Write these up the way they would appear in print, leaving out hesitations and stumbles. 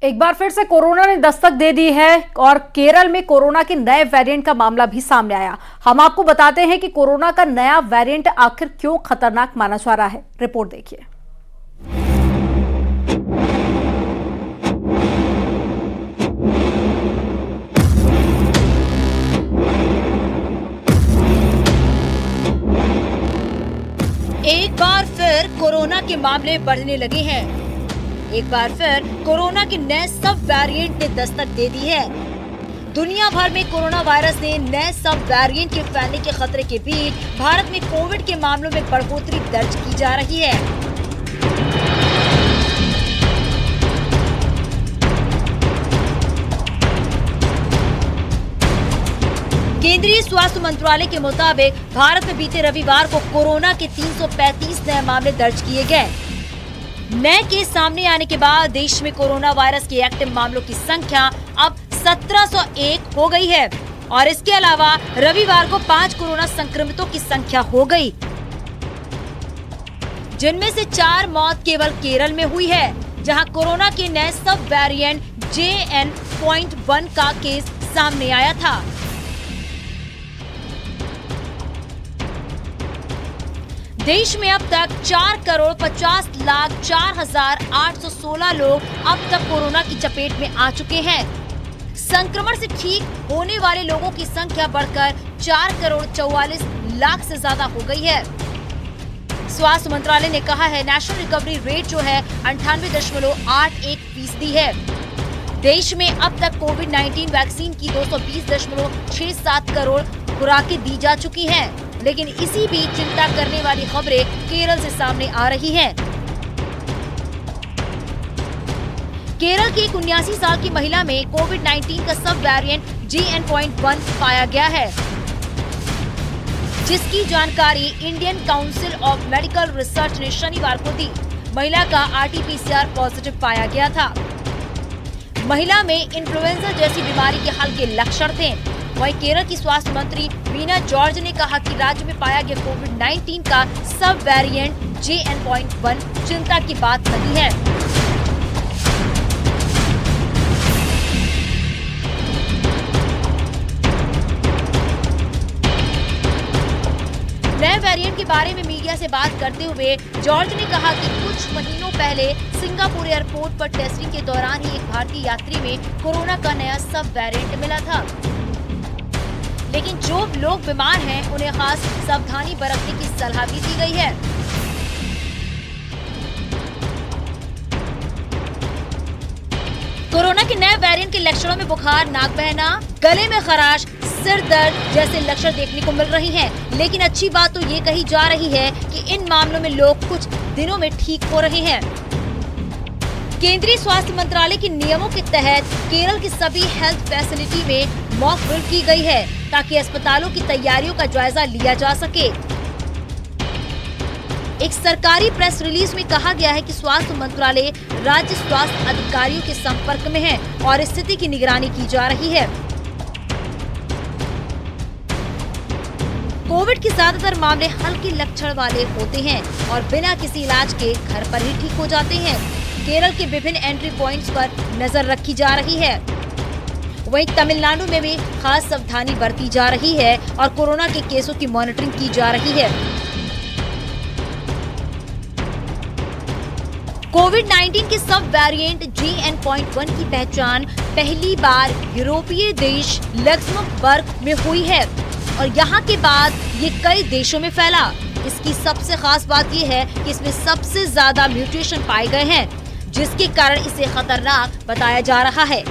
एक बार फिर से कोरोना ने दस्तक दे दी है और केरल में कोरोना के नए वेरिएंट का मामला भी सामने आया। हम आपको बताते हैं कि कोरोना का नया वेरिएंट आखिर क्यों खतरनाक माना जा रहा है। रिपोर्ट देखिए। एक बार फिर कोरोना के मामले बढ़ने लगे हैं। एक बार फिर कोरोना के नए सब वेरिएंट ने दस्तक दे दी है। दुनिया भर में कोरोना वायरस ने नए सब वेरिएंट के फैलने के खतरे के बीच भारत में कोविड के मामलों में बढ़ोतरी दर्ज की जा रही है। केंद्रीय स्वास्थ्य मंत्रालय के मुताबिक भारत में बीते रविवार को कोरोना के 335 नए मामले दर्ज किए गए। नए केस सामने आने के बाद देश में कोरोना वायरस के एक्टिव मामलों की संख्या अब 1701 हो गई है और इसके अलावा रविवार को 5 कोरोना संक्रमितों की संख्या हो गई, जिनमें से 4 मौत केवल केरल में हुई है, जहां कोरोना के नए सब वेरिएंट JN.1 का केस सामने आया था। देश में अब तक 4,50,04,816 लोग अब तक कोरोना की चपेट में आ चुके हैं। संक्रमण से ठीक होने वाले लोगों की संख्या बढ़कर 4,44,00,000 से ज्यादा हो गई है। स्वास्थ्य मंत्रालय ने कहा है नेशनल रिकवरी रेट जो है 98.81% है। देश में अब तक कोविड-19 वैक्सीन की 220.67 करोड़ खुराकें दी जा चुकी हैं। लेकिन इसी बीच चिंता करने वाली खबरें केरल से सामने आ रही हैं। केरल की एक 79 साल की महिला में कोविड-19 का सब वेरिएंट JN.1 पाया गया है, जिसकी जानकारी Indian council of medical research ने शनिवार को दी। महिला का RT-PCR पॉजिटिव पाया गया था। महिला में इन्फ्लुएंजा जैसी बीमारी के हल्के लक्षण थे। वहीं केरल की स्वास्थ्य मंत्री वीना जॉर्ज ने कहा कि राज्य में पाया गया कोविड-19 का सब वेरिएंट JN.1 चिंता की बात नहीं है। नए वेरिएंट के बारे में मीडिया से बात करते हुए जॉर्ज ने कहा कि कुछ महीनों पहले सिंगापुर एयरपोर्ट पर टेस्टिंग के दौरान ही एक भारतीय यात्री में कोरोना का नया सब वेरिएंट मिला था, लेकिन जो लोग बीमार हैं उन्हें खास सावधानी बरतने की सलाह भी दी गई है। कोरोना के नए वेरिएंट के लक्षणों में बुखार, नाक बहना, गले में खराश, सिर दर्द जैसे लक्षण देखने को मिल रही हैं। लेकिन अच्छी बात तो ये कही जा रही है कि इन मामलों में लोग कुछ दिनों में ठीक हो रहे हैं। केंद्रीय स्वास्थ्य मंत्रालय के नियमों के तहत केरल की सभी हेल्थ फैसिलिटी में मॉक ड्रिल की गई है ताकि अस्पतालों की तैयारियों का जायजा लिया जा सके। एक सरकारी प्रेस रिलीज में कहा गया है कि स्वास्थ्य मंत्रालय राज्य स्वास्थ्य अधिकारियों के संपर्क में है और स्थिति की निगरानी की जा रही है। कोविड के ज्यादातर मामले हल्के लक्षण वाले होते हैं और बिना किसी इलाज के घर पर ही ठीक हो जाते हैं। केरल के विभिन्न एंट्री पॉइंट्स पर नजर रखी जा रही है। वहीं तमिलनाडु में भी खास सावधानी बरती जा रही है और कोरोना के केसों की मॉनिटरिंग की जा रही है। कोविड-19 के सब वेरिएंट JN.1 की पहचान पहली बार यूरोपीय देश लक्समबर्ग में हुई है और यहाँ के बाद ये कई देशों में फैला। इसकी सबसे खास बात ये है कि इसमें सबसे ज्यादा म्यूटेशन पाए गए हैं, जिसके कारण इसे खतरनाक बताया जा रहा है।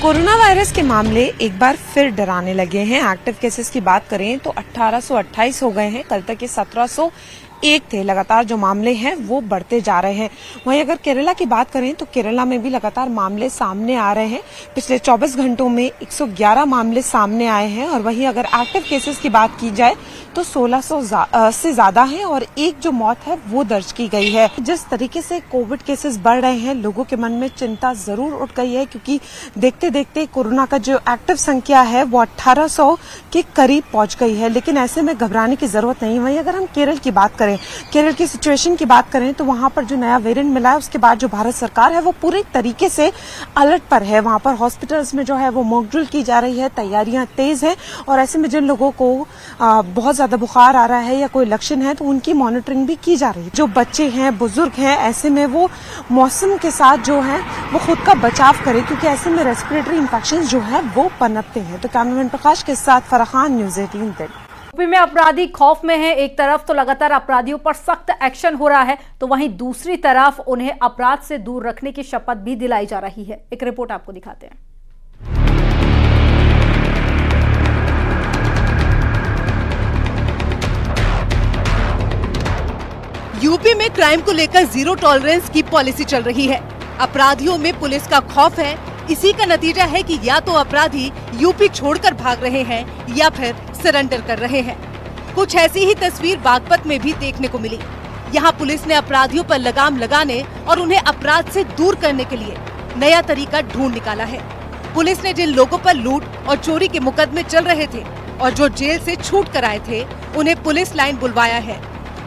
कोरोना वायरस के मामले एक बार फिर डराने लगे हैं। एक्टिव केसेस की बात करें तो 1828 हो गए हैं। कल तक ये 1701 थे। लगातार जो मामले हैं वो बढ़ते जा रहे हैं। वहीं अगर केरला की बात करें तो केरला में भी लगातार मामले सामने आ रहे हैं। पिछले 24 घंटों में 111 मामले सामने आए हैं और वहीं अगर एक्टिव केसेस की बात की जाए तो 1600 से ज्यादा है और एक जो मौत है वो दर्ज की गई है। जिस तरीके से कोविड केसेस बढ़ रहे हैं, लोगों के मन में चिंता जरूर उठ गई है, क्योंकि देखते देखते कोरोना का जो एक्टिव संख्या है वो 1800 के करीब पहुंच गई है। लेकिन ऐसे में घबराने की जरूरत नहीं। वहीं अगर हम केरल की बात करें करें, केरल की सिचुएशन की बात करें तो वहां पर जो नया वेरिएंट मिला है उसके बाद जो भारत सरकार है वो पूरे तरीके से अलर्ट पर है। वहां पर हॉस्पिटल्स में जो है वो मॉक ड्रिल की जा रही है, तैयारियां तेज है और ऐसे में जिन लोगों को बहुत ज्यादा बुखार आ रहा है या कोई लक्षण है तो उनकी मॉनिटरिंग भी की जा रही है। जो बच्चे हैं, बुजुर्ग हैं, ऐसे में वो मौसम के साथ जो है वो खुद का बचाव करें क्योंकि ऐसे में रेस्पिरेटरी इन्फेक्शन जो है वो पनपते हैं। तो कैमरामैन प्रकाश के साथ फराह खान, न्यूज़ 18 दिल्ली। यूपी में अपराधी खौफ में हैं। एक तरफ तो लगातार अपराधियों पर सख्त एक्शन हो रहा है तो वहीं दूसरी तरफ उन्हें अपराध से दूर रखने की शपथ भी दिलाई जा रही है। एक रिपोर्ट आपको दिखाते हैं। यूपी में क्राइम को लेकर जीरो टॉलरेंस की पॉलिसी चल रही है। अपराधियों में पुलिस का खौफ है। इसी का नतीजा है कि या तो अपराधी यूपी छोड़कर भाग रहे हैं या फिर सरेंडर कर रहे हैं। कुछ ऐसी ही तस्वीर बागपत में भी देखने को मिली। यहाँ पुलिस ने अपराधियों पर लगाम लगाने और उन्हें अपराध से दूर करने के लिए नया तरीका ढूंढ निकाला है। पुलिस ने जिन लोगों पर लूट और चोरी के मुकदमे चल रहे थे और जो जेल से छूट कर आए थे उन्हें पुलिस लाइन बुलवाया है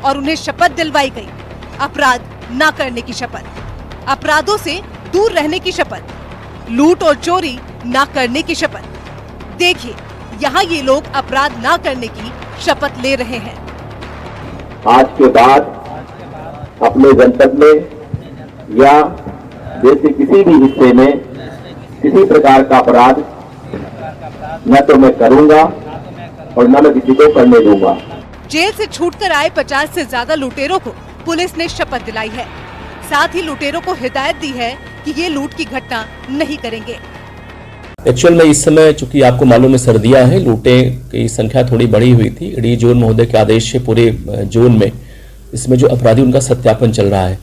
और उन्हें शपथ दिलवाई गई, अपराध न करने की शपथ, अपराधों से दूर रहने की शपथ, लूट और चोरी न करने की शपथ। देखिए यहाँ ये लोग अपराध न करने की शपथ ले रहे हैं। आज के बाद अपने जनपद में या देश के किसी भी हिस्से में किसी प्रकार का अपराध न तो मैं करूंगा और न मैं किसी को करने दूंगा। जेल से छूटकर आए 50 से ज्यादा लुटेरों को पुलिस ने शपथ दिलाई है। साथ ही लुटेरों को हिदायत दी है कि ये लूट की घटना नहीं करेंगे। एक्चुअल में इस समय चूंकि आपको मालूम है सर्दियां हैं, लूटें की संख्या थोड़ी बढ़ी हुई थी। डी जोन महोदय के आदेश से पूरे जोन में इसमें जो अपराधी उनका सत्यापन चल रहा है।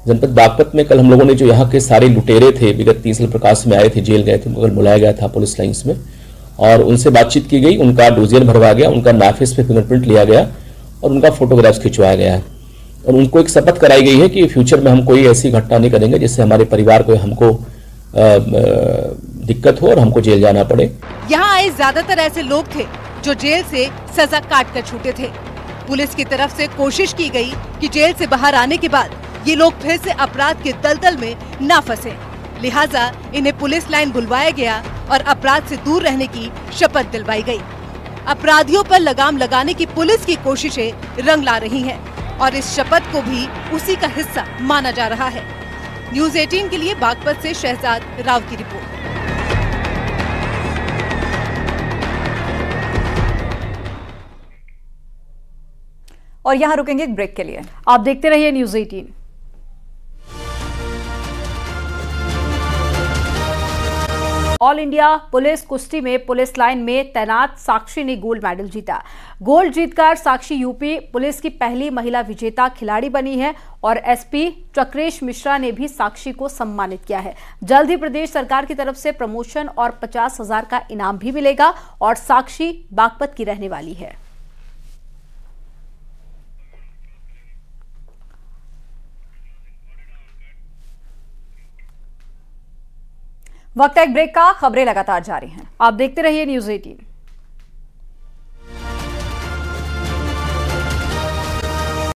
जनपद बागपत में कल हम लोगों ने जो यहाँ के सारे लुटेरे थे विगत 3 साल प्रकाश में आए थे, जेल गए थे, उनको बुलाया गया था पुलिस लाइन्स में और उनसे बातचीत की गई। उनका डोजियर भरवाया गया, उनका नाफिस पे फिंगरप्रिंट लिया गया और उनका फोटोग्राफ्स खिंचवाया गया है और उनको एक शपथ कराई गई है कि फ्यूचर में हम कोई ऐसी घटना नहीं करेंगे जिससे हमारे परिवार को हमको दिक्कत हो और हमको जेल जाना पड़े। यहाँ आए ज्यादातर ऐसे लोग थे जो जेल से सजा काट कर छूटे थे। पुलिस की तरफ से कोशिश की गई कि जेल से बाहर आने के बाद ये लोग फिर से अपराध के दलदल में न फंसे, लिहाजा इन्हें पुलिस लाइन बुलवाया गया और अपराध से दूर रहने की शपथ दिलवाई गई। अपराधियों पर लगाम लगाने की पुलिस की कोशिशें रंग ला रही हैं और इस शपथ को भी उसी का हिस्सा माना जा रहा है। न्यूज़ 18 के लिए बागपत से शहजाद राव की रिपोर्ट। और यहाँ रुकेंगे एक ब्रेक के लिए। आप देखते रहिए न्यूज़ 18। ऑल इंडिया पुलिस कुश्ती में पुलिस लाइन में तैनात साक्षी ने गोल्ड मेडल जीता। गोल्ड जीतकर साक्षी यूपी पुलिस की पहली महिला विजेता खिलाड़ी बनी है और एसपी चक्रेश मिश्रा ने भी साक्षी को सम्मानित किया है। जल्द ही प्रदेश सरकार की तरफ से प्रमोशन और 50,000 का इनाम भी मिलेगा और साक्षी बागपत की रहने वाली है। वक्त एक ब्रेक का, खबरें लगातार जारी हैं। आप देखते रहिए न्यूज़ 18।